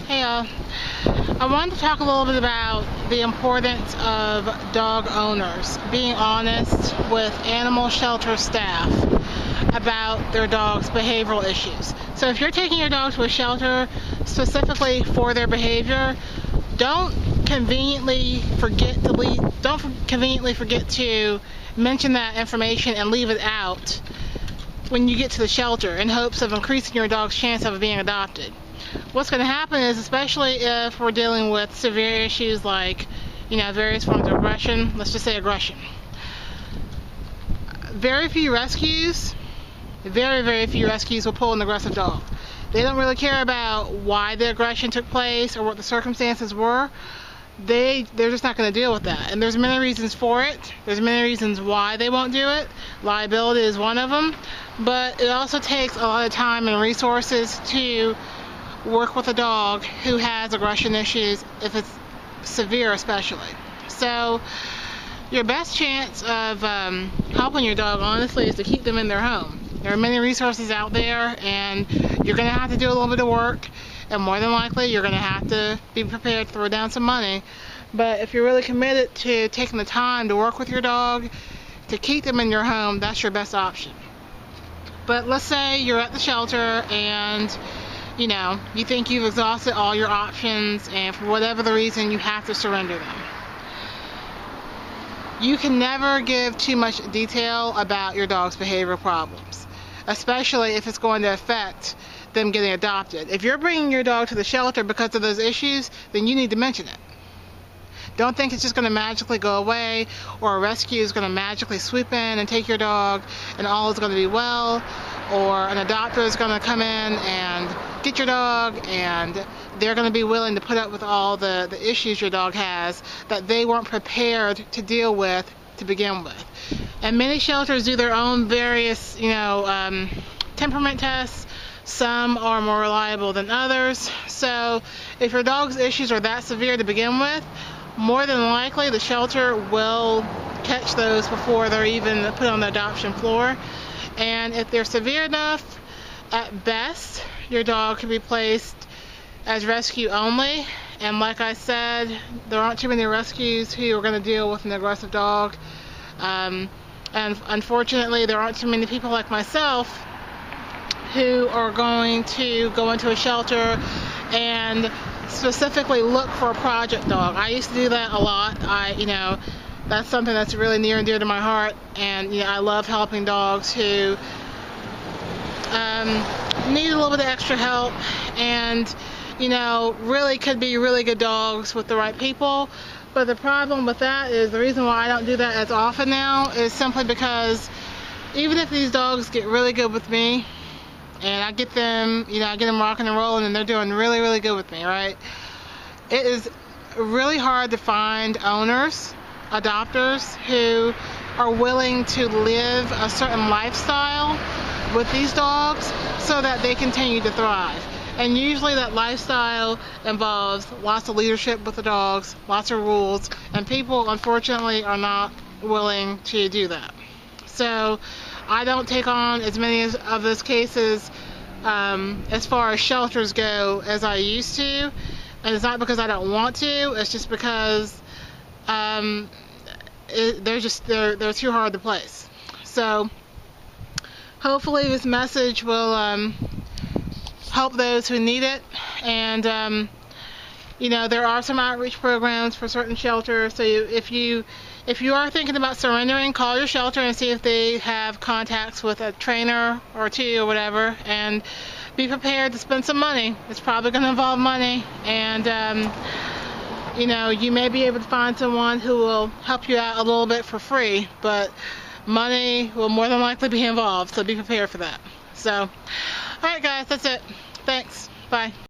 Hey I wanted to talk a little bit about the importance of dog owners being honest with animal shelter staff about their dog's behavioral issues. So if you're taking your dog to a shelter specifically for their behavior, don't conveniently forget to mention that information and leave it out when you get to the shelter in hopes of increasing your dog's chance of being adopted. What's going to happen is, especially if we're dealing with severe issues like, various forms of aggression, let's just say aggression. Very few rescues will pull an aggressive dog. They don't really care about why the aggression took place or what the circumstances were. They're just not going to deal with that. And there's many reasons for it. There's many reasons why they won't do it. Liability is one of them. But it also takes a lot of time and resources to work with a dog who has aggression issues, if it's severe especially. So your best chance of helping your dog, honestly, is to keep them in their home. There are many resources out there, and you're going to have to do a little bit of work, and more than likely you're going to have to be prepared to throw down some money. But if you're really committed to taking the time to work with your dog to keep them in your home, that's your best option. But let's say you're at the shelter and you think you've exhausted all your options, and for whatever the reason you have to surrender them. You can never give too much detail about your dog's behavioral problems, especially if it's going to affect them getting adopted. If you're bringing your dog to the shelter because of those issues, then you need to mention it. Don't think it's just going to magically go away, or a rescue is going to magically swoop in and take your dog and all is going to be well, or an adopter is going to come in and get your dog and they're going to be willing to put up with all the issues your dog has that they weren't prepared to deal with to begin with. And many shelters do their own various temperament tests. Some are more reliable than others. So if your dog's issues are that severe to begin with, more than likely the shelter will catch those before they're even put on the adoption floor. And if they're severe enough, at best your dog can be placed as rescue only. And like I said, there aren't too many rescues who are going to deal with an aggressive dog. And unfortunately, there aren't too many people like myself who are going to go into a shelter and specifically look for a project dog. I used to do that a lot. That's something that's really near and dear to my heart, and I love helping dogs who need a little bit of extra help, and really could be really good dogs with the right people. But the problem with that is, the reason why I don't do that as often now is simply because even if these dogs get really good with me and I get them, rocking and rolling and they're doing really, really good with me, right? It is really hard to find owners, adopters, who are willing to live a certain lifestyle with these dogs so that they continue to thrive. And usually that lifestyle involves lots of leadership with the dogs, lots of rules, and people unfortunately are not willing to do that. So I don't take on as many of those cases as far as shelters go as I used to. And it's not because I don't want to, it's just because they're too hard to place. So hopefully this message will help those who need it. And there are some outreach programs for certain shelters. So if you are thinking about surrendering, call your shelter and see if they have contacts with a trainer or two or whatever, and be prepared to spend some money. It's probably going to involve money, and you may be able to find someone who will help you out a little bit for free, but money will more than likely be involved, so be prepared for that. So, alright guys, that's it. Thanks. Bye.